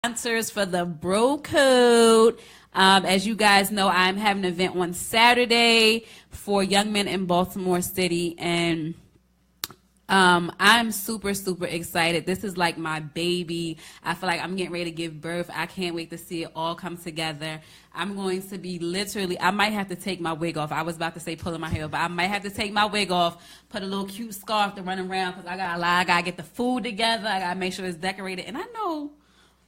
Sponsors for the Bro Code. As you guys know, I'm having an event on Saturday for young men in Baltimore City, and I'm super, super excited. This is like my baby. I feel like I'm getting ready to give birth. I can't wait to see it all come together. I'm going to be literally, I might have to take my wig off. I was about to say pulling my hair, but I might have to take my wig off, put a little cute scarf to run around because I got to get the food together. I got to make sure it's decorated. And I know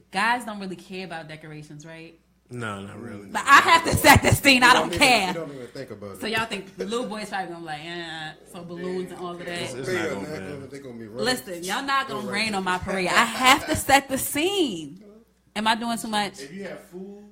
guys don't really care about decorations, right? No, not really. But I have to set the scene. I don't care. You don't even think about it. So y'all think the little boys probably gonna be like, so balloons and all of that. It's not gonna be running. Listen, y'all not gonna rain on my parade. I have to set the scene. Am I doing too much? If you have food,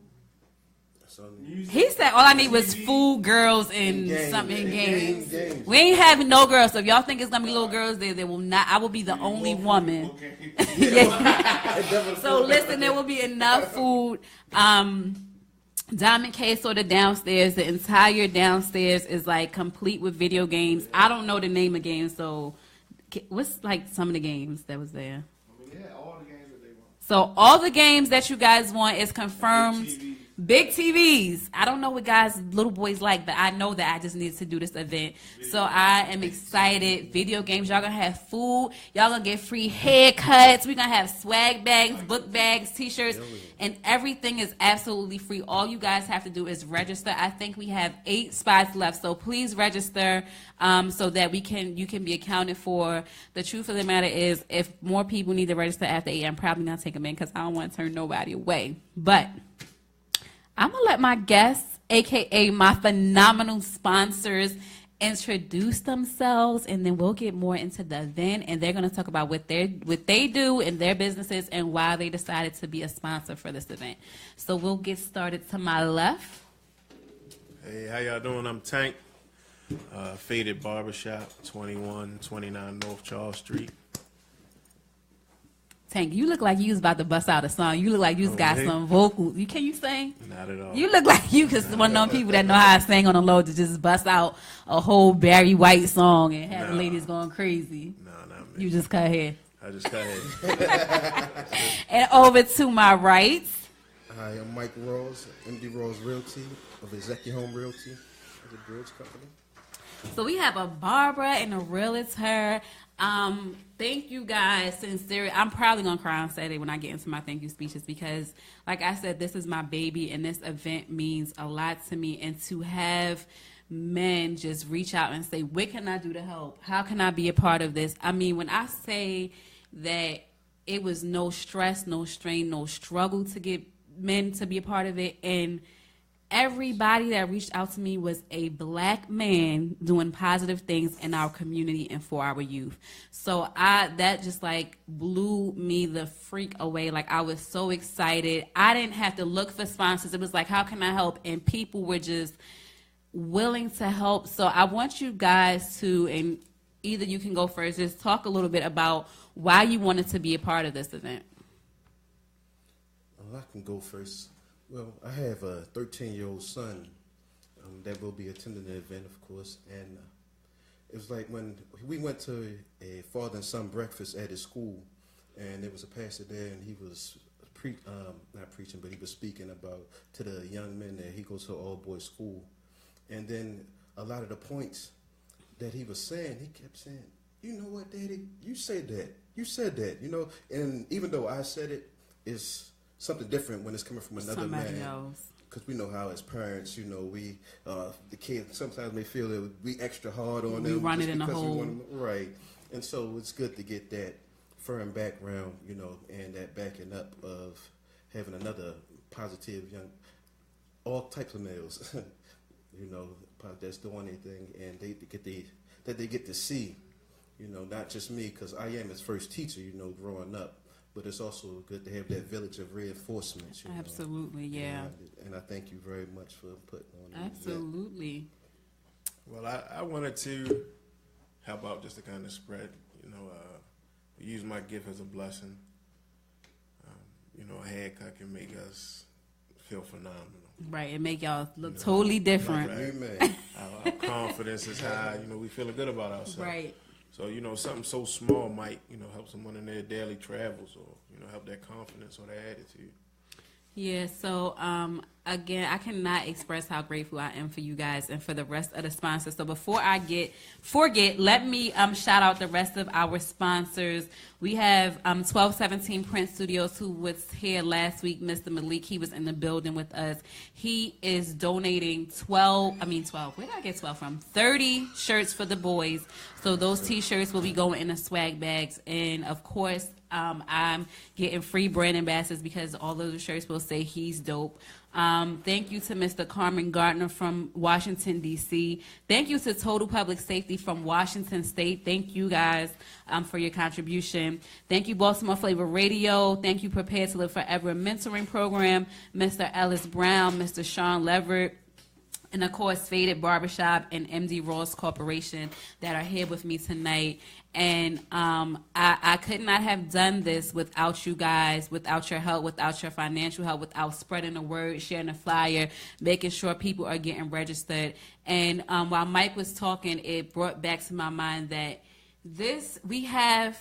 music, He said all I need was food, girls, and games. something in games. Games. We ain't having no girls. So if y'all think it's gonna be little girls, there will not. I will be the only woman. okay. Yeah. So listen, there will be enough food. Diamond K sort of downstairs. The entire downstairs is like complete with video games. I don't know the name of games, so what's like some of the games that was there? Yeah, all the games that they want. So all the games that you guys want is confirmed. Big TVs. I don't know what guys, little boys like, but I know that I just need to do this event. So I am excited. Video games. Y'all gonna have food. Y'all gonna get free haircuts. We're gonna have swag bags, book bags, t-shirts, and everything is absolutely free. All you guys have to do is register. I think we have 8 spots left. So please register so that you can be accounted for. The truth of the matter is, if more people need to register after 8, I'm probably gonna take them in because I don't want to turn nobody away. But I'm going to let my guests, a.k.a. my phenomenal sponsors, introduce themselves, and then we'll get more into the event, and they're going to talk about what they do in their businesses and why they decided to be a sponsor for this event. So we'll get started to my left. Hey, how y'all doing? I'm Tank. Faded Barbershop, 2129 North Charles Street. Tank, you look like you was about to bust out a song. You look like you just got some vocals. Can you sing? Not at all. You look like you just one of them people that know how to sing on the low to just bust out a whole Barry White song and have the ladies going crazy. No, not me. You just cut hair. I just cut hair. And over to my right. Hi, I'm Mike Rawls, MD Rawls Realty of Executive Home Realty, the bridge company. So we have a barber and a realtor. Thank you guys. Sincerely, I'm probably gonna cry on Saturday when I get into my thank you speeches because, like I said, this is my baby, and this event means a lot to me. And to have men just reach out and say, "What can I do to help? How can I be a part of this?" I mean, when I say that it was no stress, no strain, no struggle to get men to be a part of it, and everybody that reached out to me was a black man doing positive things in our community and for our youth. So that just like blew me the freak away. Like I was so excited. I didn't have to look for sponsors. It was like, how can I help? And people were just willing to help. So I want you guys to, and either you can go first, just talk a little bit about why you wanted to be a part of this event. Well, I can go first. Well, I have a 13-year-old son that will be attending the event, of course, and it was like when we went to a father and son breakfast at his school, and there was a pastor there, and he was not preaching, but he was speaking about to the young men that he goes to an all-boys school, and then a lot of the points that he was saying, he kept saying, "You know what, Daddy? You said that, you know." And even though I said it, it's something different when it's coming from another Somebody man. else. Because we know how as parents, you know, we the kids sometimes may feel that we extra hard on them. We run just it in a because we hole. want them, right. And so it's good to get that firm background, you know, and that backing up of having another positive young, all types of males, you know, that's doing anything, and they get to see, you know, not just me, because I am his first teacher, you know, growing up. But it's also good to have that village of reinforcements. You Absolutely, know? yeah. And I thank you very much for putting on that. Absolutely. Well, I wanted to help out just to kind of spread, you know, use my gift as a blessing. You know, a haircut can make us feel phenomenal. Right, and make y'all look totally different. Amen. Our confidence is high. You know, we feeling good about ourselves. Right. So, you know, something so small might, you know, help someone in their daily travels or, you know, help their confidence or their attitude. Yeah, so again, I cannot express how grateful I am for you guys and for the rest of the sponsors. So before I forget, let me shout out the rest of our sponsors. We have 1217 Print Studios, who was here last week. Mr. Malik, he was in the building with us. He is donating 12, where did I get 12 from? 30 shirts for the boys. So those T-shirts will be going in the swag bags. And, of course, I'm getting free brand ambassadors because all of the shirts will say he's dope. Thank you to Mr. Carmen Gardner from Washington, D.C. Thank you to Total Public Safety from Washington State. Thank you guys for your contribution. Thank you, Baltimore Flavor Radio. Thank you, Prepare to Live Forever Mentoring Program, Mr. Ellis Brown, Mr. Sean Leverett, and, of course, Faded Barbershop and MD Rawls Corporation that are here with me tonight. And I could not have done this without you guys, without your help, without your financial help, without spreading the word, sharing the flyer, making sure people are getting registered. And while Mike was talking, it brought back to my mind that we have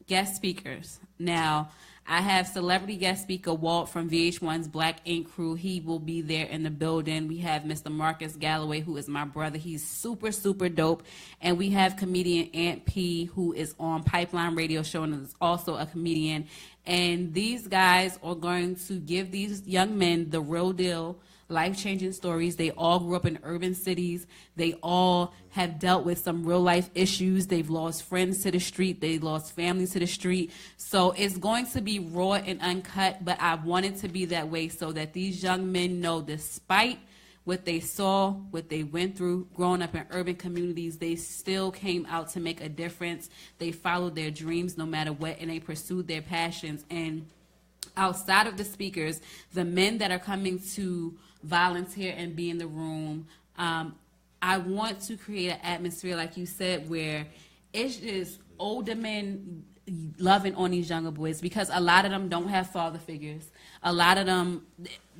guest speakers. Now, I have celebrity guest speaker Walt from VH1's Black Ink Crew. He will be there in the building. We have Mr. Marcus Galloway, who is my brother. He's super, super dope. And we have comedian Aunt P, who is on Pipeline Radio Show and is also a comedian. And these guys are going to give these young men the real deal, life-changing stories. They all grew up in urban cities. They all have dealt with some real-life issues. They've lost friends to the street. They lost families to the street. So it's going to be raw and uncut, but I want it to be that way so that these young men know, despite what they saw, what they went through growing up in urban communities, they still came out to make a difference. They followed their dreams no matter what, and they pursued their passions. And outside of the speakers, the men that are coming to volunteer and be in the room, I want to create an atmosphere, like you said, where it's just older men loving on these younger boys, because a lot of them don't have father figures. A lot of them,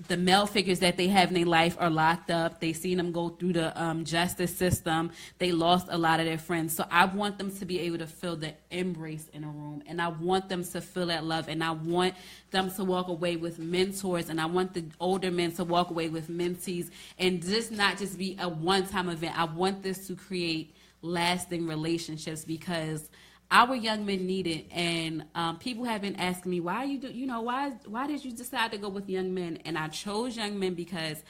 the male figures that they have in their life are locked up. They seen them go through the justice system. They lost a lot of their friends. So I want them to be able to feel the embrace in a room, and I want them to feel that love, and I want them to walk away with mentors, and I want the older men to walk away with mentees, and just not just be a one-time event. I want this to create lasting relationships, because our young men need it. And people have been asking me, why did you decide to go with young men? And I chose young men because,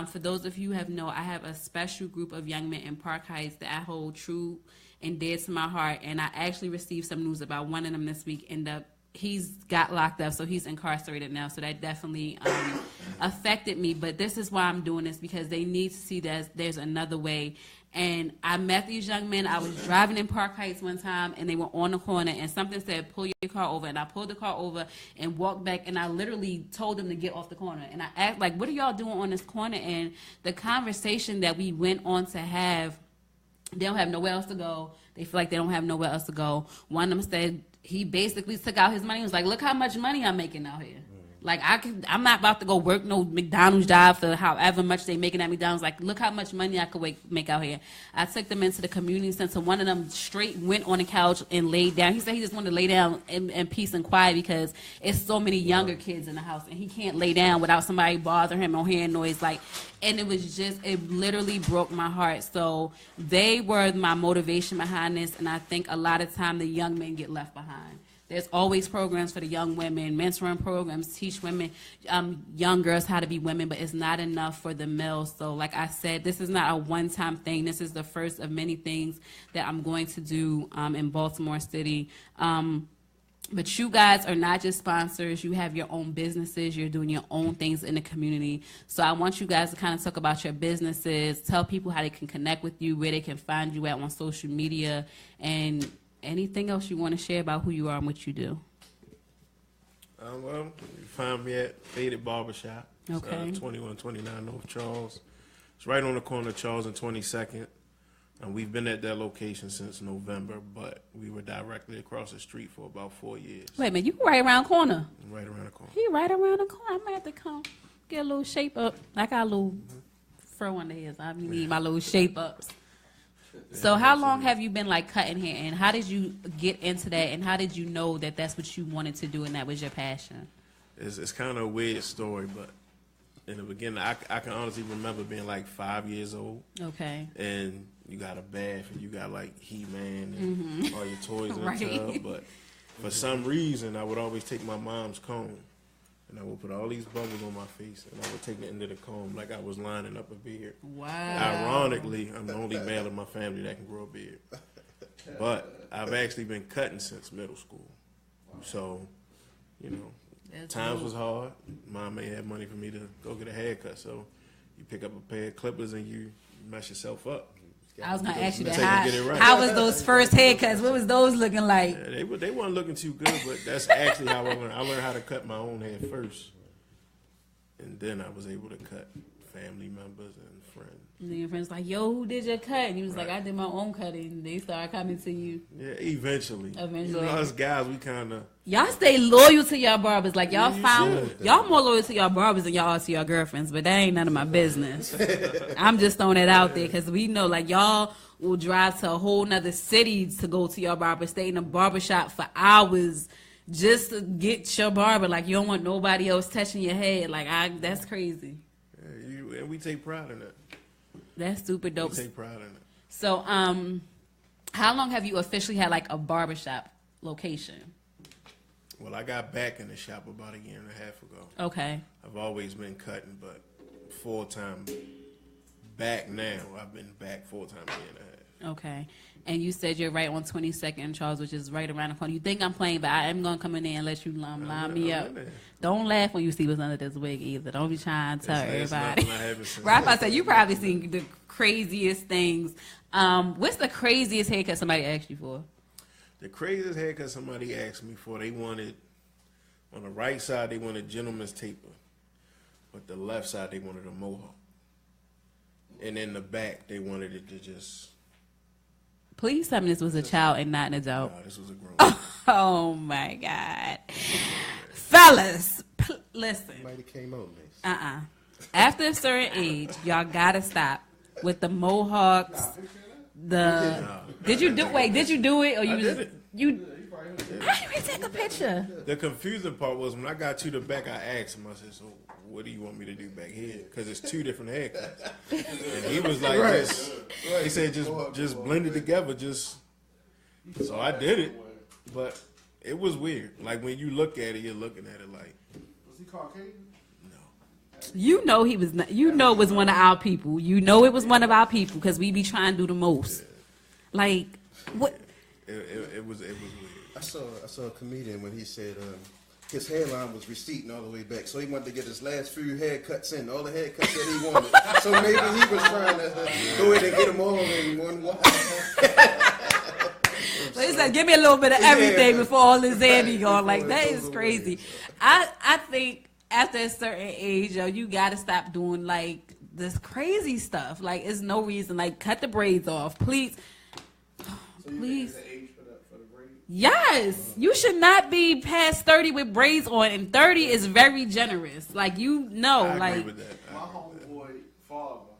for those of you who have know, I have a special group of young men in Park Heights that I hold true and dear to my heart. And I actually received some news about one of them this week, and he's got locked up, so he's incarcerated now. So that definitely affected me. But this is why I'm doing this, because they need to see that there's another way. And I met these young men. I was driving in Park Heights one time, and they were on the corner, and something said, pull your car over. And I pulled the car over and walked back, and I literally told them to get off the corner. And I asked, like, what are y'all doing on this corner? And the conversation that we went on to have, they don't have nowhere else to go. They feel like they don't have nowhere else to go. One of them said he basically took out his money. He was like, look how much money I'm making out here. Like, I'm not about to go work no McDonald's job for however much they making at McDonald's. Like, look how much money I could make out here. I took them into the community center. One of them straight went on the couch and laid down. He said he just wanted to lay down in peace and quiet, because it's so many younger kids in the house, and he can't lay down without somebody bothering him or hearing noise. Like, and it literally broke my heart. So they were my motivation behind this, and I think a lot of time the young men get left behind. There's always programs for the young women, mentoring programs, teach women, young girls how to be women, but it's not enough for the males. So like I said, this is not a one-time thing. This is the first of many things that I'm going to do in Baltimore City. But you guys are not just sponsors. You have your own businesses. You're doing your own things in the community. So I want you guys to kind of talk about your businesses, tell people how they can connect with you, where they can find you at on social media, and anything else you want to share about who you are and what you do. Well, you find me at Faded Barbershop. Okay. It's 2129 North Charles. It's right on the corner of Charles and 22nd. And we've been at that location since November, but we were directly across the street for about 4 years. Wait a minute, you right around the corner. Right around the corner. He right around the corner. I might have to come get a little shape up. I got a little fro under here, so I need my little shape ups. So how long have you been like cutting hair, and how did you get into that, and how did you know that that's what you wanted to do and that was your passion? It's kind of a weird story, but in the beginning, I can honestly remember being like 5 years old. Okay. And you got a bath, and you got like He-Man and all your toys in Right. the tub. But for some reason, I would always take my mom's comb, and I would put all these bubbles on my face, and I would take the end of the comb like I was lining up a beard. Wow. Ironically, I'm the only male in my family that can grow a beard. But I've actually been cutting since middle school. So, you know, That's times dope. was hard. Mom may have money for me to go get a haircut, so you pick up a pair of clippers and you mess yourself up. I was gonna ask you Take that. and get it right. How was those first haircuts? What was those looking like? Yeah, they weren't looking too good, but that's actually how I learned. I learned how to cut my own hair first, and then I was able to cut family members and friends. And then your friends like, yo, who did your cut? And he was like, Right. I did my own cutting. They started coming to you. Yeah, eventually. Eventually. You know, us guys, we kind of. Y'all stay loyal to y'all barbers. Like y'all Yeah, you found should. y'all more loyal to y'all barbers than y'all are to your girlfriends. But that ain't none of my business. I'm just throwing it out there because we know like y'all will drive to a whole nother city to go to your barber, stay in a barbershop for hours just to get your barber. Like you don't want nobody else touching your head. Like that's crazy. Yeah, and we take pride in that. That's super dope. We take pride in it. So, how long have you officially had like a barbershop location? Well, I got back in the shop about a year and a half ago. Okay. I've always been cutting, but full time back now. I've been back full time a year and a half. Okay. And you said you're right on 22nd and Charles, which is right around the corner. You think I'm playing, but I am going to come in there and let you line me up. Don't laugh when you see what's under this wig either. Don't be trying to tell everybody. Rafa said you probably seen the craziest things. What's the craziest haircut somebody asked you for? The craziest haircut somebody asked me for, they wanted, on the right side, they wanted gentleman's taper. But the left side, they wanted a mohawk. And in the back, they wanted it to just... Please tell me this was a child and not an adult. No, this was a grown. Oh my God. Fellas, listen. Might have came out nice. After a certain age, y'all gotta stop with the mohawks. Did you do it or you I did it. How you take a picture? The confusing part was when I got to the back, I asked him, I said, so what do you want me to do back here? Because it's two different haircuts. And he was like, he said, just blend it together. So I did it. But it was weird. Like when you look at it, you're looking at it like. Was he Caucasian? You know he was. You know it was one of our people. You know it was one of our people because we be trying to do the most. Like what? It was weird. I saw a comedian when he said his hairline was receding all the way back, so he wanted to get his last few haircuts in, all the haircuts that he wanted. So maybe he was trying to go in and get them all in one while. So he said, "Give me a little bit of everything before all this hair be gone." Like that is crazy. I think after a certain age, yo, you gotta stop doing like this crazy stuff. Like, it's no reason. Like, cut the braids off, please. Please. Yes, you should not be past 30 with braids on, and 30 is very generous. Like, you know, I like agree with that. My homeboy father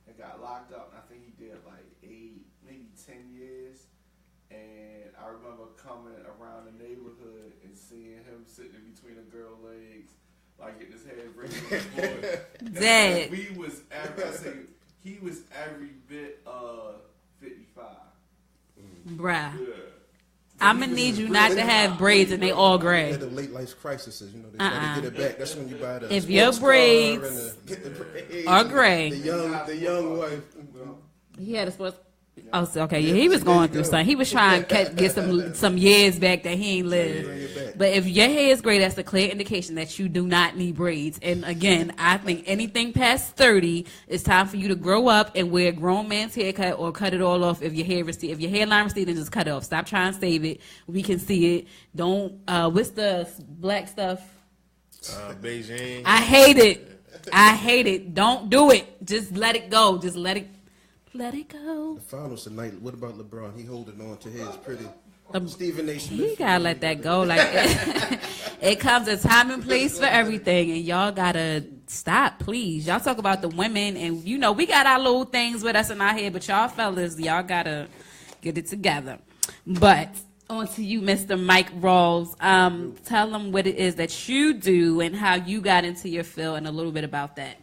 had got locked up, and I think he did like 8, maybe 10 years. And I remember coming around the neighborhood and seeing him sitting in between a girl's legs, like getting his head raised. Dad. He was every bit of 55. bruh. Yeah. I'm gonna need you not to have braids and they all gray. Had the late life crises, you know, they try to get it back. That's when you buy the If your sports car braids and the braids are gray. The young wife. He had a sports. Oh, so, okay. Yeah, he was going through something. He was trying to get some years back that he ain't lived. But if your hair is gray, that's a clear indication that you do not need braids. And again, I think anything past 30, it's time for you to grow up and wear a grown man's haircut or cut it all off. If your hairline receding, just cut it off. Stop trying to save it. We can see it. Don't. What's the black stuff? Beijing. I hate it. Don't do it. Just let it go. Just let it go. The finals tonight. What about LeBron? He holding on to his pretty. Stephen A. Smith. You gotta let that go. Like it comes a time and place for everything, and y'all gotta stop, please. Y'all talk about the women, and you know we got our little things with us in our head, but y'all fellas, y'all gotta get it together. But on to you, Mr. Mike Rawls. Tell them what it is that you do and how you got into your field, and a little bit about that.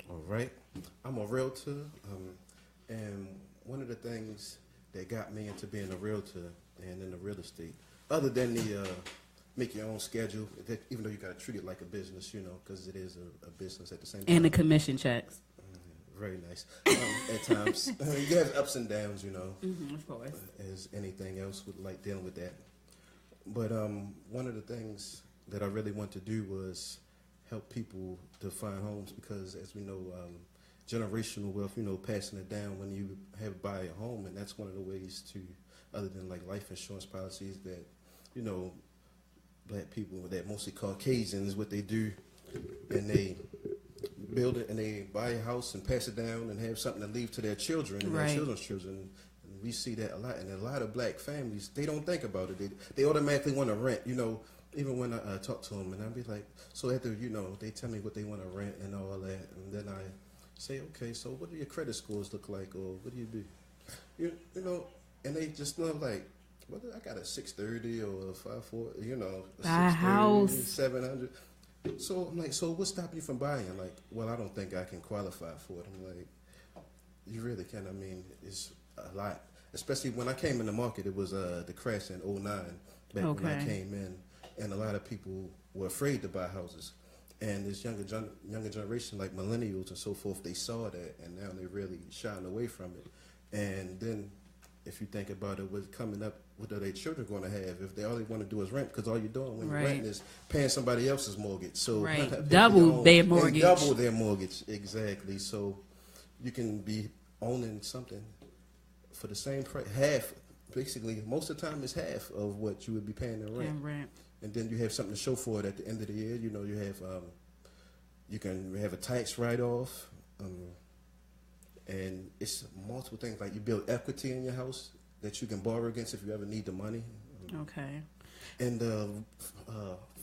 All right. I'm a realtor, and one of the things that got me into being a realtor and in the real estate, other than the make your own schedule, even though you got to treat it like a business, you know, because it is a business at the same time. And the commission checks. Very nice. At times, you have ups and downs, you know, Of course. as anything else would like dealing with that. But one of the things that I really want to do was help people to find homes because, as we know, generational wealth, you know, passing it down when you have buy a home, and that's one of the ways to, other than like life insurance policies that, you know, black people that mostly Caucasians, what they do, and they build it and they buy a house and pass it down and have something to leave to their children and Right. their children's children. And we see that a lot, and a lot of black families, they don't think about it. They automatically want to rent, you know. Even when I talk to them, and I'll be like, so after, you know, they tell me what they want to rent and all that, and then I say, okay, so what do your credit scores look like, or what do you do? You know, and they just know, like, whether I got a 630 or a 540, you know, a Buy a 630, house. 700. So I'm like, so what stopped you from buying? Like, well, I don't think I can qualify for it. I'm like, you really can. I mean, it's a lot. Especially when I came in the market, it was the crash in 09, back when I came in, and a lot of people were afraid to buy houses. And this younger generation, like millennials and so forth, they saw that, and now they're really shying away from it. And then, if you think about it, what's coming up, what are their children going to have if they all they want to do is rent? Because all you're doing when you're renting is paying somebody else's mortgage. So double their mortgage. Double their mortgage, exactly. So you can be owning something for the same price, half. Basically, most of the time, it's half of what you would be paying in rent. And then you have something to show for it at the end of the year. You know, you have you can have a tax write-off, and it's multiple things. Like you build equity in your house that you can borrow against if you ever need the money. And the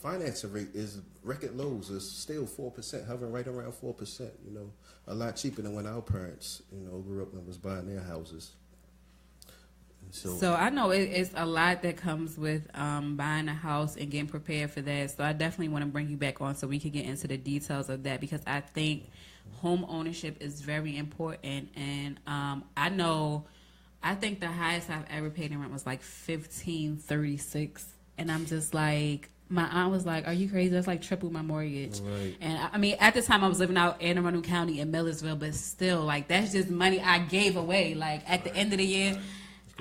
financing rate is record lows. It's still 4%, hovering right around 4%. You know, a lot cheaper than when our parents, you know, grew up and was buying their houses. So I know it's a lot that comes with buying a house and getting prepared for that. So I definitely want to bring you back on so we can get into the details of that, because I think home ownership is very important. And I think the highest I've ever paid in rent was like $1,536, and I'm just like, my aunt was like, "Are you crazy? That's like triple my mortgage." Right. And I mean, at the time I was living out in Anne Arundel County in Millersville, but still, like, that's just money I gave away. Like at the end of the year.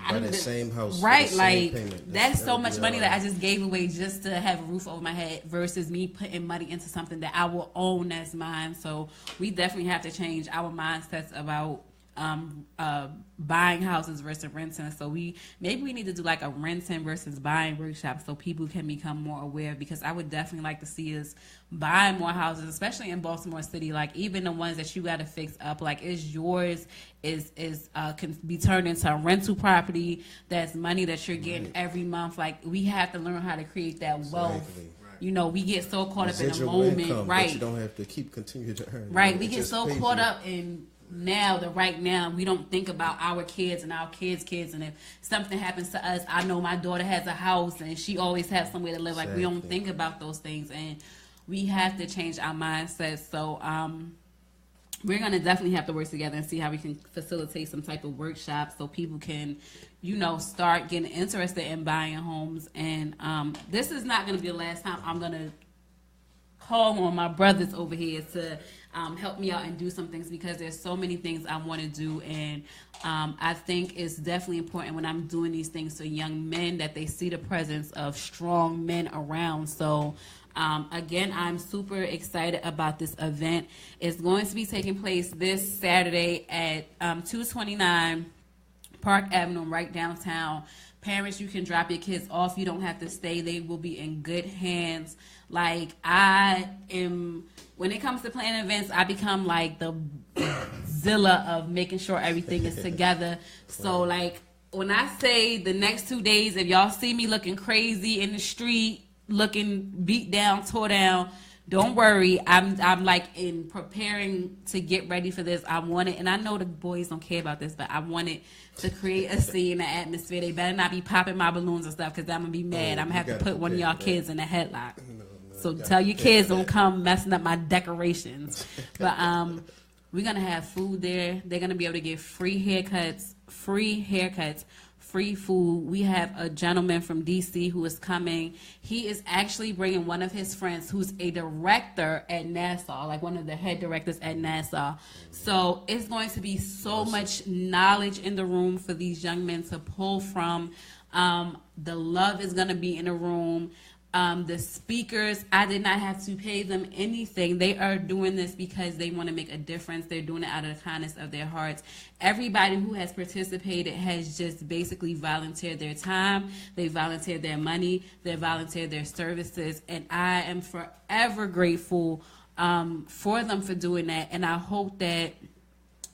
Buy the same house, right? The like payment. that's so much money that I just gave away just to have a roof over my head, versus me putting money into something that I will own as mine. So we definitely have to change our mindsets about buying houses versus renting. So maybe we need to do like a renting versus buying workshop so people can become more aware, because I would definitely like to see us buying more houses, especially in Baltimore City. Like even the ones that you got to fix up, like is yours can be turned into a rental property. That's money that you're getting every month. Like we have to learn how to create that wealth. Exactly. You know, we get so caught up in the Residual moment, income, right? But you don't have to continue to earn. Right, we get so caught up in right now, we don't think about our kids and our kids' kids. And if something happens to us, I know my daughter has a house and she always has somewhere to live. Like we don't think about those things, and we have to change our mindset. So we're gonna definitely have to work together and see how we can facilitate some type of workshop so people can, you know, start getting interested in buying homes. And this is not gonna be the last time I'm gonna call on my brothers over here to help me out and do some things, because there's so many things I want to do. And I think it's definitely important when I'm doing these things to young men that they see the presence of strong men around. So again, I'm super excited about this event. It's going to be taking place this Saturday at 229 Park Avenue, right downtown. Parents, you can drop your kids off. You don't have to stay. They will be in good hands. Like when it comes to planning events, I become like the Zilla of making sure everything is together. So like when I say the next 2 days, if y'all see me looking crazy in the street, looking beat down, tore down, don't worry. I'm like in preparing to get ready for this. I want it, and I know the boys don't care about this, but I want it to create a scene, an atmosphere. They better not be popping my balloons and stuff, because I'm gonna be mad. I'm gonna have to put one of y'all kids in a headlock. So tell your kids don't come messing up my decorations. But we're gonna have food there. They're gonna be able to get free haircuts, free food. We have a gentleman from DC who is coming. He is actually bringing one of his friends who's a director at Nassau, like one of the head directors at Nassau. So it's going to be so much knowledge in the room for these young men to pull from. The love is going to be in the room. The speakers, I did not have to pay them anything. They are doing this because they want to make a difference. They're doing it out of the kindness of their hearts. Everybody who has participated has just basically volunteered their time. They volunteered their money. They volunteered their services. And I am forever grateful for them for doing that. And I hope that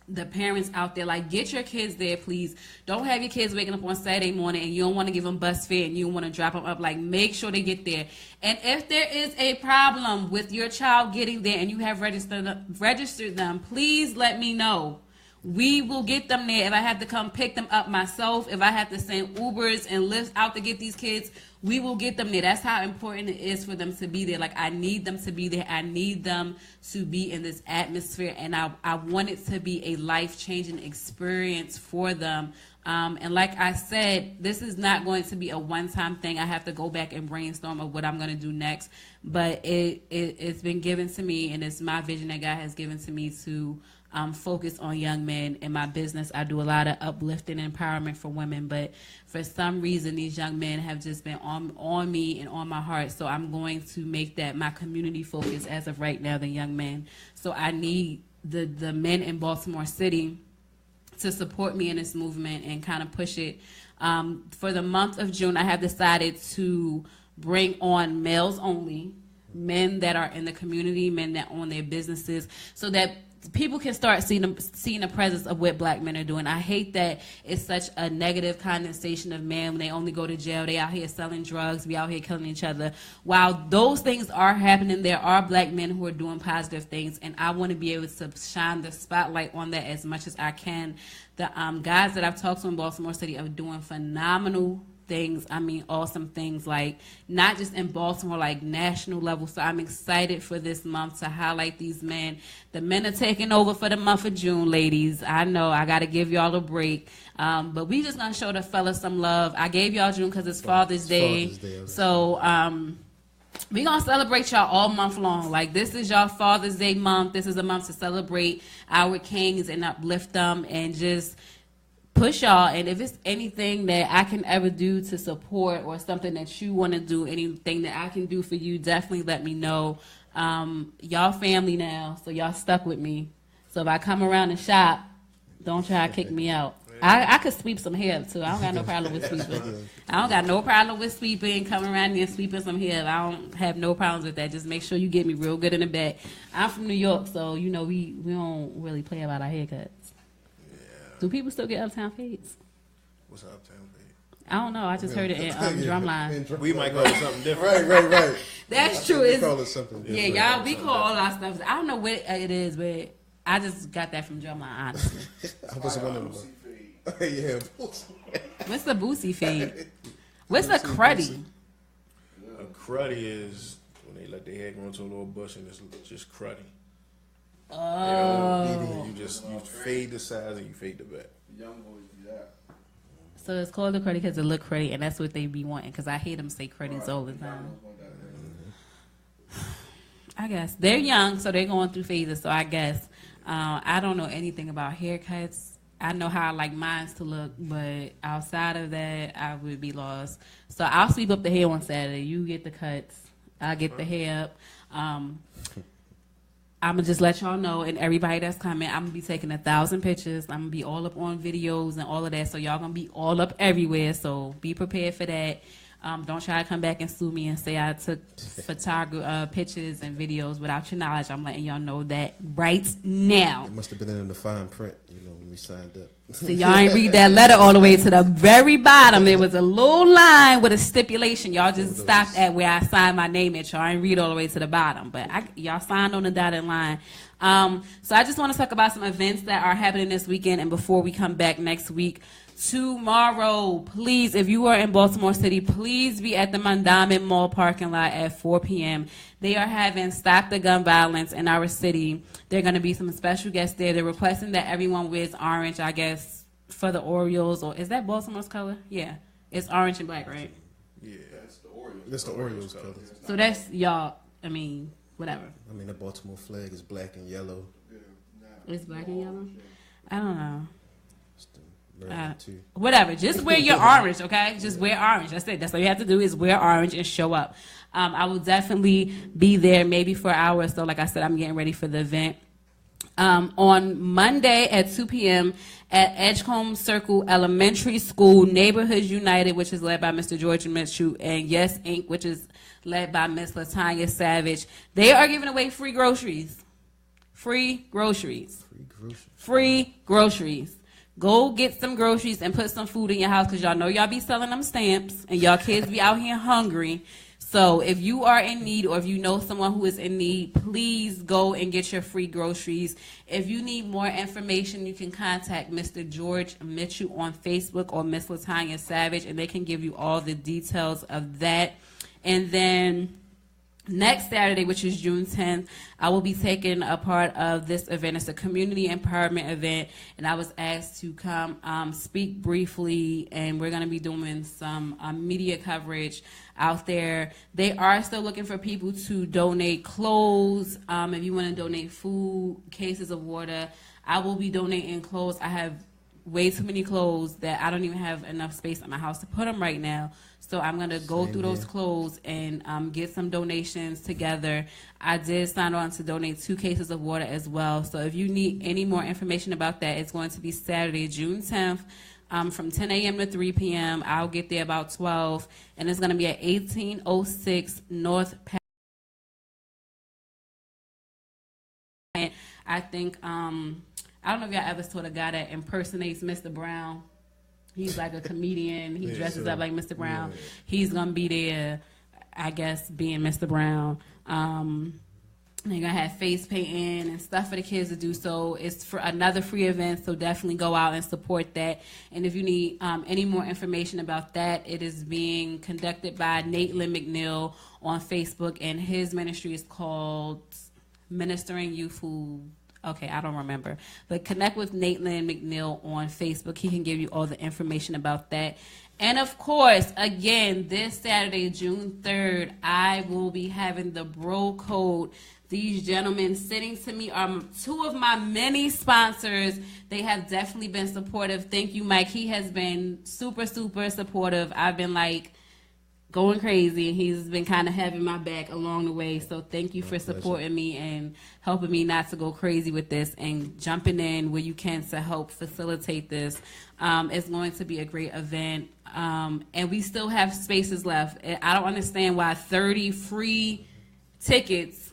the parents out there, like, get your kids there, please. Don't have your kids waking up on Saturday morning and you don't want to give them bus fare and you don't want to drop them up. Like, make sure they get there. And if there is a problem with your child getting there and you have registered them, please let me know. We will get them there. If I have to come pick them up myself, if I have to send Ubers and Lyfts out to get these kids, we will get them there. That's how important it is for them to be there. Like, I need them to be there. I need them to be in this atmosphere, and I want it to be a life-changing experience for them. And like I said, this is not going to be a one-time thing. I have to go back and brainstorm of what I'm going to do next. But it's been given to me, and it's my vision that God has given to me to focus on young men. In my business, I do a lot of uplifting and empowerment for women, but for some reason, these young men have just been on me and on my heart. So I'm going to make that my community focus as of right now, the young men. So I need the men in Baltimore City to support me in this movement and kind of push it. For the month of June, I have decided to bring on males only, men that are in the community, men that own their businesses, so that people can start seeing the presence of what black men are doing. I hate that it's such a negative connotation of men when they only go to jail. They out here selling drugs. We out here killing each other. While those things are happening, there are black men who are doing positive things, and I want to be able to shine the spotlight on that as much as I can. The guys that I've talked to in Baltimore City are doing phenomenal things. I mean, awesome things, like not just in Baltimore, like national level. So I'm excited for this month to highlight these men. The men are taking over for the month of June, ladies. I know I got to give y'all a break, but we just gonna show the fellas some love. I gave y'all June because it's Father's Day. So we gonna celebrate y'all all month long. Like, this is y'all Father's Day month. This is a month to celebrate our kings and uplift them and just push y'all. And if it's anything that I can ever do to support, or something that you want to do, anything that I can do for you, definitely let me know. Y'all family now, so y'all stuck with me. So if I come around and shop, don't try to kick me out. I could sweep some hair up too. I don't got no problem with sweeping. I don't got no problem with sweeping, coming around here and sweeping some hair. I don't have no problems with that. Just make sure you get me real good in the back. I'm from New York, so you know we don't really play about our haircuts. Do people still get uptown fades? What's uptown fade? I don't know. I just heard it in Drumline. We might call it something different. Right. That's true. We call it something different. Yeah, y'all, we call all our stuff. I don't know what it is, but I just got that from Drumline, honestly. I was one of them. Yeah. What's the boosie fade? What's a cruddy? A cruddy is when they let their hair go into a little bush and it's just cruddy. Oh. You fade the sides and you fade the back. Young boys do that. So it's called a cruddy because it look cruddy, and that's what they be wanting. Because I hear them say cruddies all the time. I guess they're young, so they're going through phases. So I guess I don't know anything about haircuts. I know how I like mine to look, but outside of that, I would be lost. So I'll sweep up the hair on Saturday. You get the cuts. I get the hair up. I'm going to just let y'all know, and everybody that's coming, I'm going to be taking 1,000 pictures. I'm going to be all up on videos and all of that, so y'all going to be all up everywhere, so be prepared for that. Don't try to come back and sue me and say I took pictures and videos without your knowledge. I'm letting y'all know that right now. It must have been in the fine print, you know. we signed up. So y'all ain't read that letter all the way to the very bottom. There was a little line with a stipulation. Y'all just stopped at where I signed my name at. Y'all ain't read all the way to the bottom. But y'all signed on the dotted line. So I just want to talk about some events that are happening this weekend. And before we come back next week, tomorrow, please, if you are in Baltimore City, please be at the Mondawmin Mall parking lot at 4 p.m. They are having Stop the Gun Violence in our city. There are going to be some special guests there. They're requesting that everyone wears orange, I guess, for the Orioles. Or is that Baltimore's color? Yeah. It's orange and black, right? Yeah, That's the Orioles. That's the Orioles color. So that's y'all, I mean, whatever. I mean, the Baltimore flag is black and yellow. It's black and yellow? I don't know. It's the Maryland too. Whatever. Just wear your orange, okay? Just wear orange. That's it. That's all you have to do is wear orange and show up. I will definitely be there maybe for an hour or so. Like I said, I'm getting ready for the event. On Monday at 2 p.m. at Edgecombe Circle Elementary School, Neighborhoods United, which is led by Mr. George Mitchell, and Yes Inc., which is led by Miss Latanya Savage. They are giving away free groceries. Free groceries. Free groceries. Go get some groceries and put some food in your house because y'all know y'all be selling them stamps and y'all kids be out here hungry. So if you are in need or if you know someone who is in need, please go and get your free groceries. If you need more information, you can contact Mr. George Mitchell on Facebook or Miss Latanya Savage, and they can give you all the details of that. And then next Saturday, which is June 10th, I will be taking a part of this event. It's a community empowerment event, and I was asked to come speak briefly, and we're going to be doing some media coverage out there. They are still looking for people to donate clothes. If you want to donate food, cases of water, I will be donating clothes. I have way too many clothes that I don't even have enough space in my house to put them right now. So I'm going to go through those clothes and get some donations together. I did sign on to donate 2 cases of water as well. So if you need any more information about that, it's going to be Saturday, June 10th, from 10 a.m. to 3 p.m. I'll get there about 12, and it's going to be at 1806 North Pat. I think, I don't know if y'all ever saw the guy that impersonates Mr. Brown. He's like a comedian. He dresses up like Mr. Brown. Yeah. He's going to be there, I guess, being Mr. Brown. They're going to have face painting and stuff for the kids to do. So it's for another free event, so definitely go out and support that. And if you need any more information about that, it is being conducted by Nate Lynn McNeil on Facebook, and his ministry is called Ministering Youth Food. Okay, I don't remember. But connect with Nate Lynn McNeil on Facebook. He can give you all the information about that. And, of course, again, this Saturday, June 3rd, I will be having the Bro Code. These gentlemen sitting to me are 2 of my many sponsors. They have definitely been supportive. Thank you, Mike. He has been super, super supportive. I've been, going crazy, and he's been kind of having my back along the way. So thank you for supporting me and helping me not to go crazy with this and jumping in where you can to help facilitate this. It's going to be a great event, and we still have spaces left. I don't understand why 30 free tickets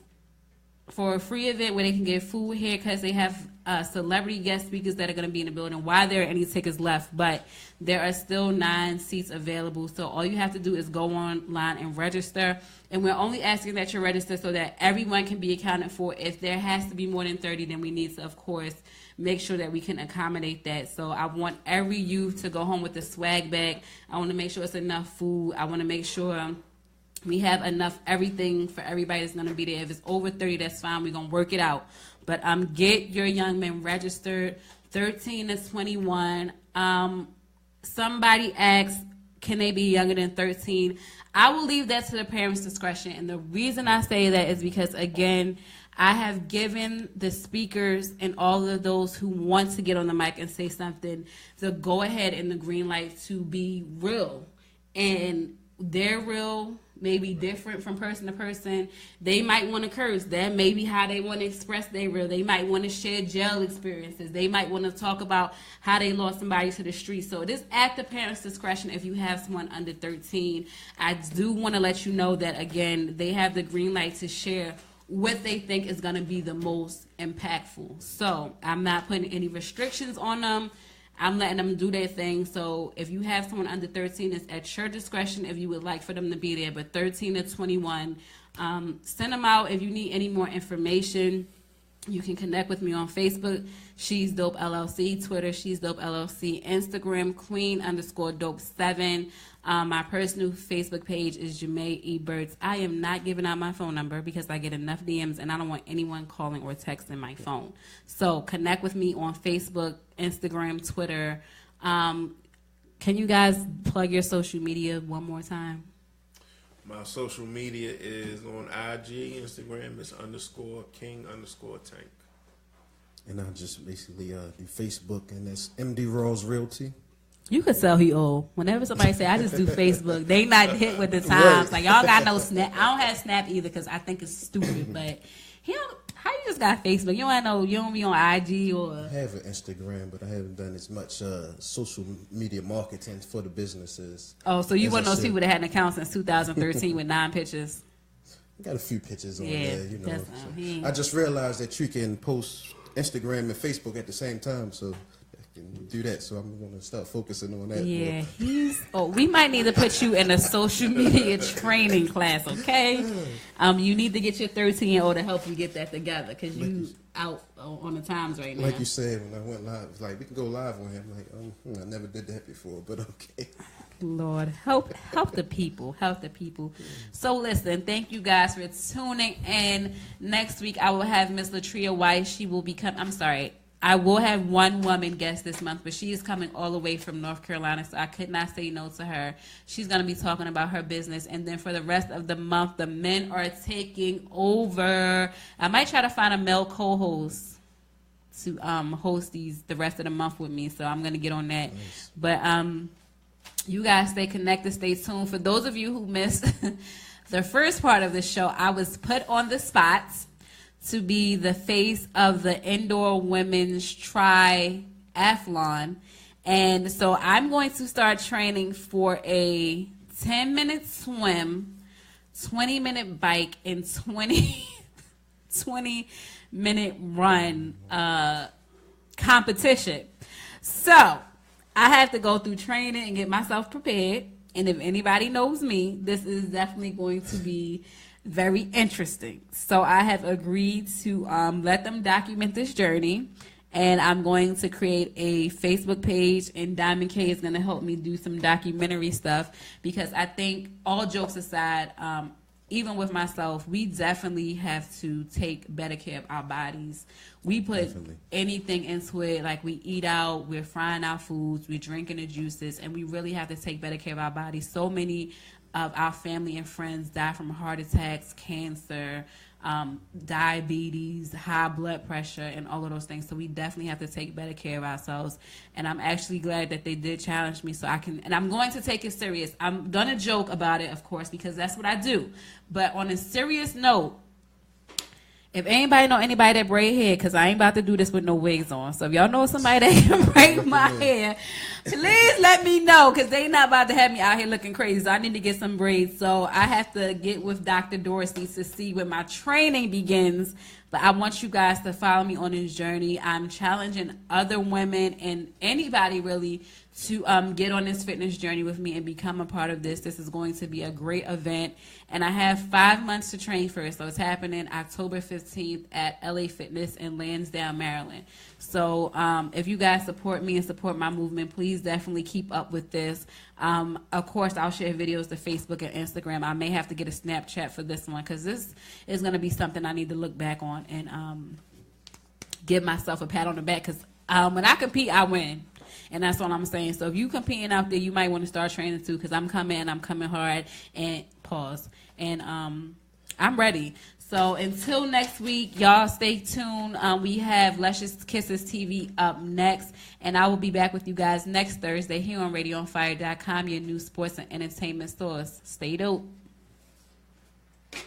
for a free event where they can get food, haircuts, they have celebrity guest speakers that are going to be in the building, why there are any tickets left, but there are still 9 seats available. So all you have to do is go online and register, and we're only asking that you register so that everyone can be accounted for. If there has to be more than 30, then we need to, of course, make sure that we can accommodate that. So I want every youth to go home with a swag bag. I want to make sure it's enough food. I want to make sure we have enough everything for everybody that's going to be there. If it's over 30, that's fine. We're going to work it out. But get your young men registered, 13 to 21. Somebody asked, can they be younger than 13? I will leave that to the parents' discretion. And the reason I say that is because, again, I have given the speakers and all of those who want to get on the mic and say something the go-ahead and the green light to be real. And they're real may be different from person to person. They might want to curse. That may be how they want to express their real. They might want to share jail experiences. They might want to talk about how they lost somebody to the street. So it is at the parents' discretion if you have someone under 13. I do want to let you know that, again, they have the green light to share what they think is going to be the most impactful. So I'm not putting any restrictions on them. I'm letting them do their thing. So if you have someone under 13, it's at your discretion if you would like for them to be there. But 13 to 21, send them out. If you need any more information, you can connect with me on Facebook, She's Dope LLC, Twitter, She's Dope LLC, Instagram, Queen_Dope7. My personal Facebook page is Jamae E. Birds. I am not giving out my phone number because I get enough DMs and I don't want anyone calling or texting my phone. So connect with me on Facebook, Instagram, Twitter. Can you guys plug your social media one more time? My social media is on IG, Instagram, it's _King_Tank. And I just basically do Facebook, and that's MD Rawls Realty. You could tell he old. Whenever somebody say, I just do Facebook, they not hit with the times. Like, y'all got no Snap. I don't have Snap either because I think it's stupid. But he don't. How you just got Facebook? You don't know. You don't be on IG or. I have an Instagram, but I haven't done as much social media marketing for the businesses. Oh, so you one of those people that had an account since 2013 with 9 pictures? I got a few pictures on Yeah, there, you know. that's, So I just realized that you can post Instagram and Facebook at the same time, so I can do that. So I'm going to start focusing on that. Yeah, we might need to put you in a social media training class, okay? You need to get your 13-year-old to help you get that together because you out on the times right now. Like you said, when I went live, it's like, we can go live on him. Like, I never did that before, but okay. Lord, help the people. Help the people. So listen, thank you guys for tuning in. Next week, I will have Miss Latria Weiss. She will be I will have one woman guest this month, but she is coming all the way from North Carolina, so I could not say no to her. She's going to be talking about her business. And then for the rest of the month, the men are taking over. I might try to find a male co-host to host the rest of the month with me, so I'm going to get on that. Nice. But you guys stay connected, stay tuned. For those of you who missed the first part of the show, I was put on the spot to be the face of the indoor women's triathlon. And so I'm going to start training for a 10-minute swim, 20-minute bike, and 20-minute run competition. So I have to go through training and get myself prepared. And if anybody knows me, this is definitely going to be very interesting. So I have agreed to let them document this journey, and I'm going to create a Facebook page, and Diamond K is going to help me do some documentary stuff, because I think, all jokes aside, even with myself, we definitely have to take better care of our bodies. We put anything into it, like we eat out, we're frying our foods, we're drinking the juices, and we really have to take better care of our bodies. So many of our family and friends die from heart attacks, cancer, diabetes, high blood pressure, and all of those things. So we definitely have to take better care of ourselves. And I'm actually glad that they did challenge me, so I can, and I'm going to take it serious. I'm going to joke about it, of course, because that's what I do. But on a serious note, if anybody know anybody that braid hair, because I ain't about to do this with no wigs on. So if y'all know somebody that can braid my hair, please let me know, because they not about to have me out here looking crazy. So I need to get some braids. So I have to get with Dr. Dorsey to see when my training begins. But I want you guys to follow me on this journey. I'm challenging other women and anybody really to get on this fitness journey with me and become a part of this. This is going to be a great event. And I have 5 months to train for it. So it's happening October 15th at LA Fitness in Lansdowne, Maryland. So if you guys support me and support my movement, please definitely keep up with this. Of course, I'll share videos to Facebook and Instagram. I may have to get a Snapchat for this one, because this is going to be something I need to look back on and give myself a pat on the back, because when I compete, I win. And that's what I'm saying. So if you competing out there, you might want to start training too, because I'm coming hard, and pause. And I'm ready. So until next week, y'all stay tuned. We have Luscious Kisses TV up next. And I will be back with you guys next Thursday here on RadioOnFire.com, your new sports and entertainment source. Stay dope. I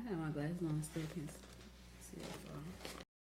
have my glasses on, still can't see it.